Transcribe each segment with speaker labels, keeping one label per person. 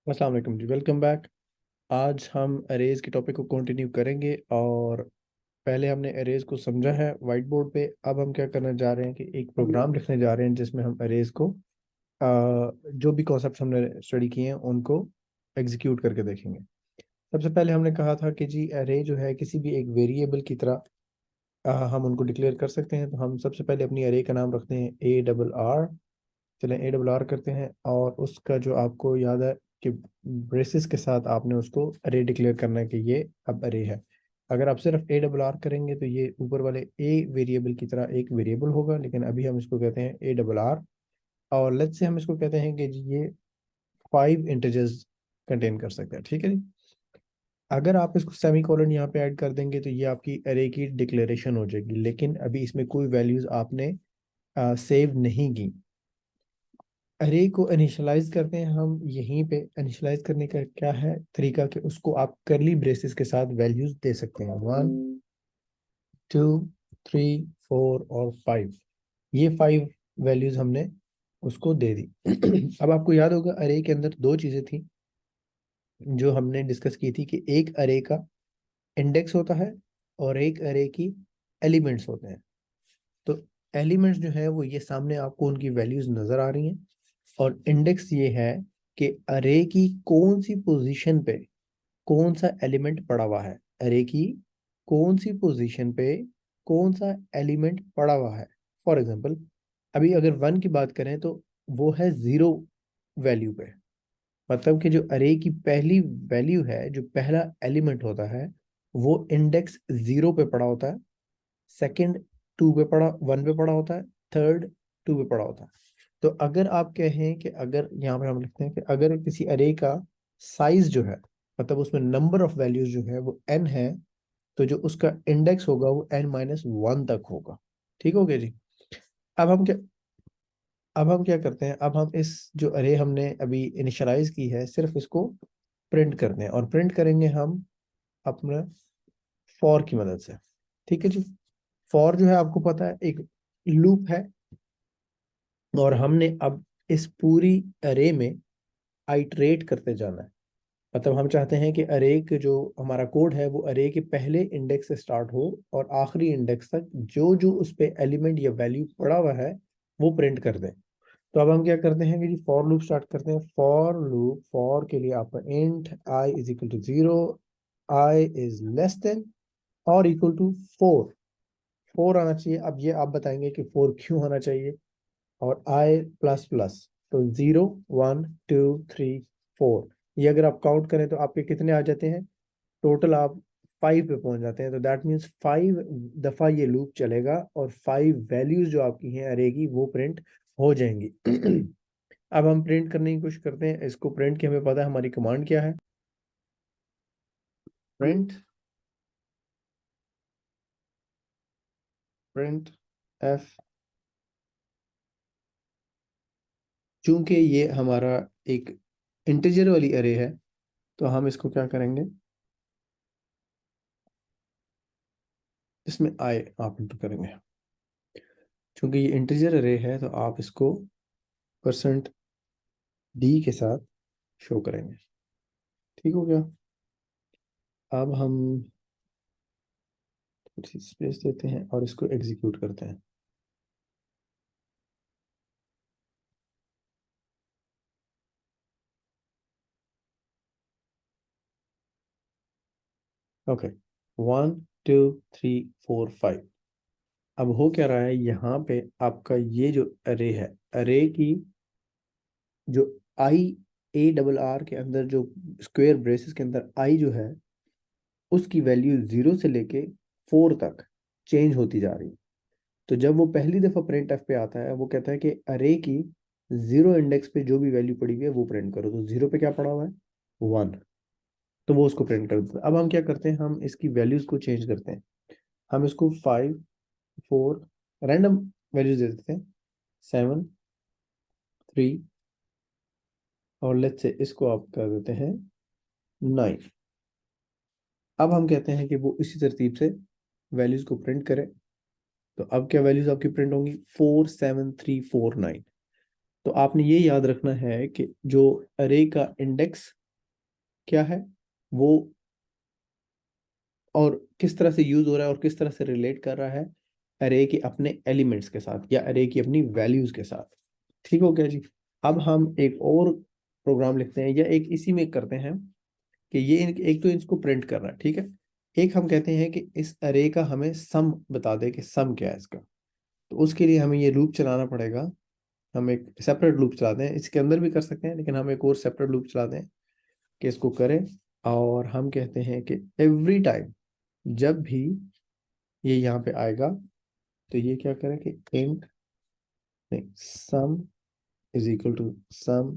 Speaker 1: अस्सलाम वालेकुम जी, welcome back. आज हम अरेज के टॉपिक को कंटिन्यू करेंगे और पहले हमने अरेज को समझा है वाइट बोर्ड पे। अब हम क्या करने जा रहे हैं कि एक प्रोग्राम लिखने जा रहे हैं जिसमें हम अरेज को जो भी कॉन्सेप्ट हमने स्टडी किए हैं उनको एग्जीक्यूट करके देखेंगे। सबसे पहले हमने कहा था कि जी अरे जो है किसी भी एक वेरिएबल की तरह हम उनको डिक्लेयर कर सकते हैं। तो हम सबसे पहले अपनी अरे का नाम रखते हैं ARR। चलें ARR करते हैं और उसका जो आपको याद है कि ब्रेसेस के साथ आपने उसको अरे डिक्लेयर करना है कि ये अब अरे है। अगर आप सिर्फ ARR करेंगे तो ये ऊपर वाले ए वेरिएबल की तरह एक वेरिएबल होगा, लेकिन अभी हम इसको कहते हैं ARR। और लेट्स से हम इसको कहते हैं कि जी ये 5 इंटीजर्स कंटेन कर सकते हैं, ठीक है जी। अगर आप इसको सेमी कॉलन यहाँ पे ऐड कर देंगे तो ये आपकी अरे की डिक्लेरेशन हो जाएगी, लेकिन अभी इसमें कोई वैल्यूज आपने सेव नहीं की। अरे को इनिशियलाइज करते हैं हम यहीं पे। इनिशियलाइज करने का क्या है तरीका कि उसको आप करली ब्रेसेस के साथ वैल्यूज दे सकते हैं, 1 2 3 4 और 5। ये 5 वैल्यूज हमने उसको दे दी। अब आपको याद होगा अरे के अंदर दो चीजें थी जो हमने डिस्कस की थी कि एक अरे का इंडेक्स होता है और एक अरे की एलिमेंट्स होते हैं। तो एलिमेंट्स जो है वो ये सामने आपको उनकी वैल्यूज नजर आ रही हैं, और इंडेक्स ये है कि अरे की कौन सी पोजीशन पे कौन सा एलिमेंट पड़ा हुआ है। अरे की कौन सी पोजीशन पे कौन सा एलिमेंट पड़ा हुआ है। फॉर एग्जांपल अभी अगर 1 की बात करें तो वो है 0 वैल्यू पे। मतलब कि जो अरे की पहली वैल्यू है, जो पहला एलिमेंट होता है, वो इंडेक्स 0 पे पड़ा होता है। सेकंड 2 पे पड़ा 1 पे पड़ा होता है। थर्ड 2 पे पड़ा होता है। तो अगर आप कहें कि अगर यहाँ पे हम लिखते हैं कि अगर किसी अरे का साइज जो है, मतलब उसमें नंबर ऑफ वैल्यूज जो है वो n है, तो जो उसका इंडेक्स होगा वो n-1 तक होगा। ठीक हो गया जी। अब हम क्या अब हम क्या करते हैं, अब हम इस जो अरे हमने अभी इनिशियलाइज की है सिर्फ इसको प्रिंट करते हैं, और प्रिंट करेंगे हम अपना फॉर की मदद से। ठीक है जी। फॉर जो है आपको पता है एक लूप है, और हमने अब इस पूरी अरे में आइटरेट करते जाना है। मतलब हम चाहते हैं कि अरे के जो हमारा कोड है वो अरे के पहले इंडेक्स से स्टार्ट हो और आखिरी इंडेक्स तक जो जो उस पे एलिमेंट या वैल्यू पड़ा हुआ है वो प्रिंट कर दें। तो अब हम क्या करते हैं कि जी फॉर लूप स्टार्ट करते हैं। फॉर लूप फॉर के लिए आपका int i is equal to 0, i is less than और इक्वल टू 4। 4 आना चाहिए। अब ये आप बताएंगे कि 4 क्यों होना चाहिए। और आई प्लस प्लस, तो 0 1 2 3 4, ये अगर आप काउंट करें तो आपके कितने आ जाते हैं टोटल। आप 5 पे पहुंच जाते हैं। तो दैट मीन्स 5 दफा ये लूप चलेगा और 5 वैल्यूज जो आपकी हैं अरे की वो प्रिंट हो जाएंगी। अब हम प्रिंट करने की कोशिश करते हैं इसको। प्रिंट की हमें पता है हमारी कमांड क्या है, प्रिंट प्रिंट एफ। चूंकि ये हमारा एक इंटीजर वाली अरे है तो हम इसको क्या करेंगे, इसमें आई आप इंटर करेंगे। चूंकि ये इंटीजर अरे है तो आप इसको %d के साथ शो करेंगे। ठीक हो गया। अब हम थोड़ी स्पेस देते हैं और इसको एग्जीक्यूट करते हैं। ओके, 1 2 3 4 5। अब हो क्या रहा है यहाँ पे, आपका ये जो अरे है, अरे की जो IARR के अंदर जो स्क्वायर ब्रेसेस के अंदर आई जो है उसकी वैल्यू 0 से लेके 4 तक चेंज होती जा रही है। तो जब वो पहली दफा प्रिंट एफ पे आता है वो कहता है कि अरे की 0 इंडेक्स पे जो भी वैल्यू पड़ी हुई है वो प्रिंट करो। तो 0 पे क्या पड़ा हुआ है, 1, तो वो उसको प्रिंट कर देता है। अब हम क्या करते हैं, हम इसकी वैल्यूज को चेंज करते हैं। हम इसको 5 4 रैंडम वैल्यूज दे देते हैं, 7 3, और लेट्स से इसको आप कर देते हैं 9। अब हम कहते हैं कि वो इसी तरतीब से वैल्यूज को प्रिंट करे। तो अब क्या वैल्यूज आपकी प्रिंट होंगी, 4 7 3 4 9। तो आपने ये याद रखना है कि जो अरे का इंडेक्स क्या है वो, और किस तरह से यूज हो रहा है और किस तरह से रिलेट कर रहा है अरे के अपने एलिमेंट्स के साथ या अरे की अपनी वैल्यूज के साथ। ठीक हो गया जी। अब हम एक और प्रोग्राम लिखते हैं या एक इसी में करते हैं कि ये एक तो इसको प्रिंट कर रहा है, ठीक है। एक हम कहते हैं कि इस अरे का हमें सम बता दे कि सम क्या है इसका। तो उसके लिए हमें ये लूप चलाना पड़ेगा। हम एक सेपरेट लूप चलाते हैं, इसके अंदर भी कर सकते हैं लेकिन हम एक और सेपरेट लूप चलाते हैं कि इसको करें। और हम कहते हैं कि एवरी टाइम जब भी ये यहाँ पे आएगा तो ये क्या करें कि int sum is equal to sum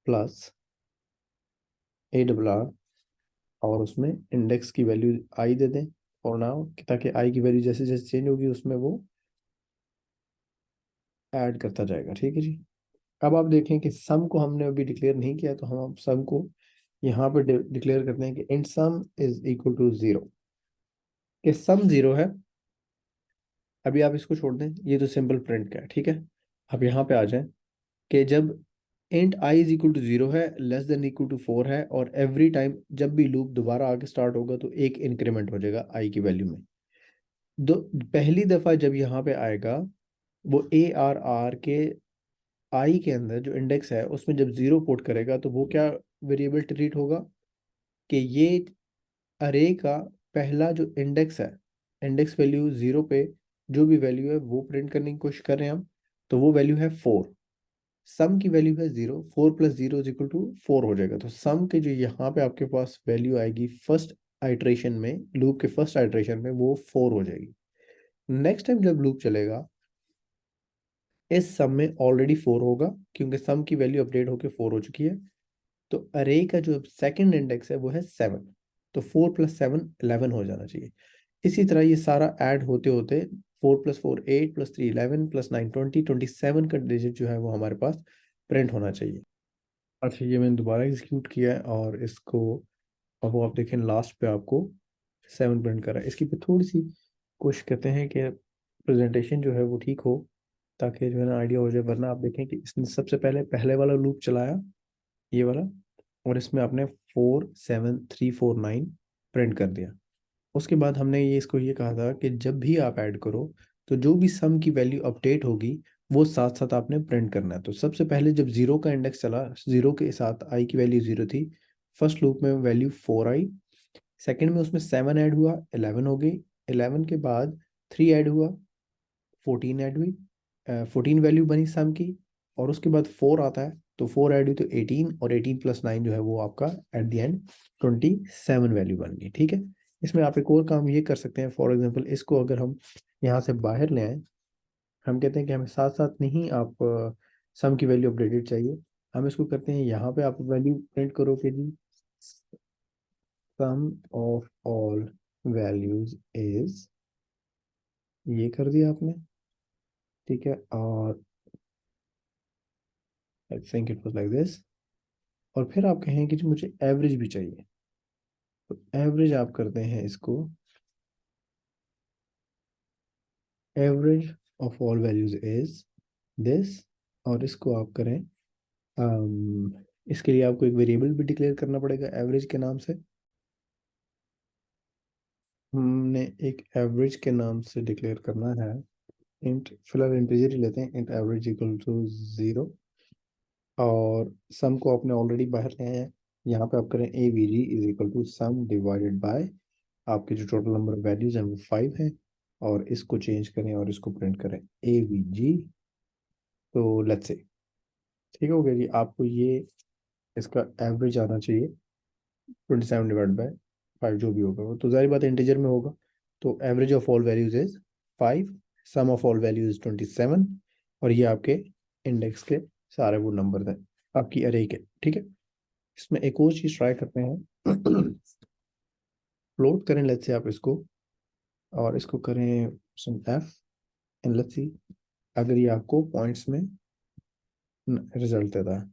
Speaker 1: plus A double R, और उसमें इंडेक्स की वैल्यू आई दे दें और नाउ, ताकि आई की वैल्यू जैसे जैसे चेंज होगी उसमें वो ऐड करता जाएगा। ठीक है जी। अब आप देखें कि सम को हमने अभी डिक्लेयर नहीं किया, तो हम अब सम को यहाँ पे डिक्लेयर करते हैं कि int sum is equal to 0। कि सम 0 है। अभी आप इसको छोड़ दें, ये तो सिंपल प्रिंट का है, ठीक है। अब यहाँ पे आ जाएं कि जब int i is equal to 0 है, लेस देन इक्वल टू 4 है, और एवरी टाइम जब भी लूप दोबारा आगे स्टार्ट होगा तो एक इंक्रीमेंट हो जाएगा आई की वैल्यू में। दो पहली दफा जब यहाँ पे आएगा, वो ए आर आर के आई के अंदर जो इंडेक्स है उसमें जब 0 पुट करेगा तो वो क्या वेरिएबल ट्रीट होगा कि ये अरे का पहला जो इंडेक्स है, इंडेक्स वैल्यू 0 पे जो भी वैल्यू है वो प्रिंट करने की कोशिश कर रहे हैं हम। तो वो वैल्यू है 4। सम की वैल्यू है 0, 4 प्लस 0 इज इक्वल टू 4 हो जाएगा। तो सम के जो यहाँ पे आपके पास वैल्यू आएगी फर्स्ट आइट्रेशन में, लूप के फर्स्ट आइट्रेशन में, वो 4 हो जाएगी। नेक्स्ट टाइम जब लूप चलेगा, इस सम में ऑलरेडी 4 होगा क्योंकि सम की वैल्यू अपडेट होकर 4 हो चुकी है। तो अरे का जो सेकंड इंडेक्स है वो है 7। तो 4 प्लस 7 11 हो जाना चाहिए। इसी तरह ये सारा ऐड होते होते 4 प्लस 4 8 प्लस 3 11 प्लस 9 20 27 का डिजिट जो है वो हमारे पास प्रिंट होना चाहिए। अच्छा, ये मैंने दोबारा एग्जीक्यूट किया है और इसको अब वो आप देखें लास्ट पे आपको 7 प्रिंट कर रहा है। इसकी पे थोड़ी सी कोशिश करते हैं कि प्रेजेंटेशन जो है वो ठीक हो, ताकि जो है ना आइडिया हो जाए। वरना आप देखें कि इसने सबसे पहले पहले वाला लूप चलाया, ये वाला, और इसमें आपने 4 7 3 4 9 प्रिंट कर दिया। उसके बाद हमने ये इसको ये कहा था कि जब भी आप ऐड करो तो जो भी सम की वैल्यू अपडेट होगी वो साथ साथ आपने प्रिंट करना है। तो सबसे पहले जब 0 का इंडेक्स चला, 0 के साथ आई की वैल्यू 0 थी, फर्स्ट लूप में वैल्यू 4 आई। सेकंड में उसमें 7 ऐड हुआ, 11 हो गई। 11 के बाद 3 ऐड हुआ, 14 ऐड हुई, 14 वैल्यू बनी सम की। और उसके बाद 4 आता है, तो 4 ऐड हुई तो 18, और 18 प्लस 9 जो है वो आपका एट द एंड 27 वैल्यू बन गई। ठीक है। इसमें आप एक और काम ये कर सकते हैं, फॉर एग्जांपल इसको अगर हम यहाँ से बाहर ले आए, हम कहते हैं कि हमें साथ साथ नहीं आप सम की वैल्यू अपडेटेड चाहिए। हम इसको करते हैं, यहाँ पे आप वैल्यू प्रिंट करो कि जी सम ऑफ ऑल वैल्यूज इज, ये कर दिया आपने। ठीक है। और I think it was like this. और फिर आप कहें कि जी मुझे एवरेज भी चाहिए, तो एवरेज आप करते हैं इसको average of all values is this. और इसको आप करें इसके लिए आपको एक वेरिएबल भी डिक्लेयर करना पड़ेगा एवरेज के नाम से। हमने एक एवरेज के नाम से डिक्लेयर करना है इंट, फिलहाल इंटीजर ही लेते हैं, इंट एवरेज इक्वल टू 0। और सम को आपने ऑलरेडी बाहर ले आया है, यहाँ पे आप करें A V G is equal to sum divided by आपके जो टोटल नंबर ऑफ वैल्यूज हैं वो 5 है। और इसको चेंज करें और इसको प्रिंट करें ए वी जी। तो लेट्स से ठीक हो गया जी। आपको ये इसका एवरेज आना चाहिए 27 डिवाइड बाय 5, जो भी होगा वो तो जाहिर बात है इंटीजर में होगा। तो average of all values is 5, sum of all values 27, और ये आपके इंडेक्स के सारे वो नंबर हैं आपकी अरे के। ठीक है। इसमें एक और चीज ट्राई करते हैं फ्लोट करें लेट्स से आप इसको, और इसको करें एफ, एंड लेट्स सी अगर ये आपको पॉइंट्स में रिजल्ट देता है।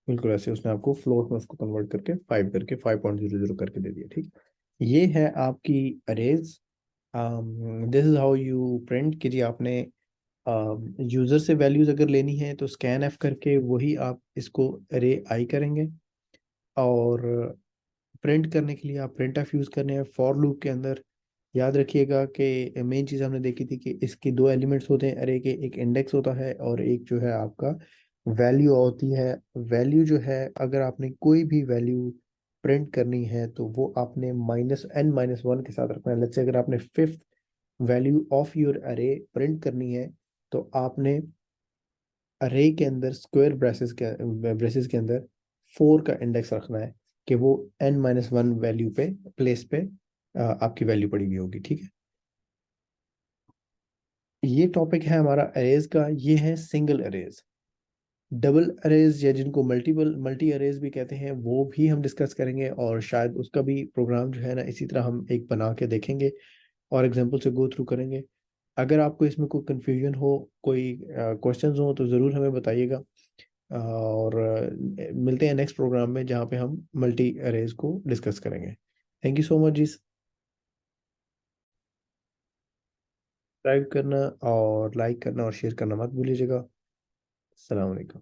Speaker 1: बिल्कुल ऐसे उसने आपको फ्लोट में उसको कन्वर्ट करके 5 करके 5.00 करके दे दिया। ठीक। ये है आपकी arrays. This is how you print कि जी आपने यूज़र से वैल्यूज़ अगर लेनी है तो स्कैन एफ करके वही आप इसको अरे आई करेंगे, और प्रिंट करने के लिए आप प्रिंट एफ यूज़ करने हैं फॉर लूप के अंदर। याद रखिएगा कि मेन चीज़ हमने देखी थी कि इसके दो एलिमेंट्स होते हैं अरे के, एक इंडेक्स होता है और एक जो है आपका वैल्यू होती है। वैल्यू जो है, अगर आपने कोई भी वैल्यू प्रिंट करनी है तो वो आपने -n-1 के साथ रखना है। लेट्स से अगर आपने फिफ्थ वैल्यू ऑफ योर अरे प्रिंट करनी है तो आपने अरे के अंदर स्क्वायर ब्रेसेस के अंदर 4 का इंडेक्स रखना है कि वो n-1 वैल्यू पे प्लेस पे आपकी वैल्यू पड़ी हुई होगी। ठीक है, ये टॉपिक है हमारा अरेज का। ये है सिंगल अरेज। डबल अरेज या जिनको मल्टीपल मल्टी अरेज भी कहते हैं वो भी हम डिस्कस करेंगे, और शायद उसका भी प्रोग्राम जो है ना इसी तरह हम एक बना के देखेंगे और एग्जांपल से गो थ्रू करेंगे। अगर आपको इसमें कोई कंफ्यूजन हो, कोई क्वेश्चंस हो, तो ज़रूर हमें बताइएगा। और मिलते हैं नेक्स्ट प्रोग्राम में जहाँ पे हम मल्टी अरेज को डिस्कस करेंगे। Thank you so much ji. Subscribe करना और लाइक करना और शेयर करना मत भूलिएगा। अस्सलाम वालेकुम।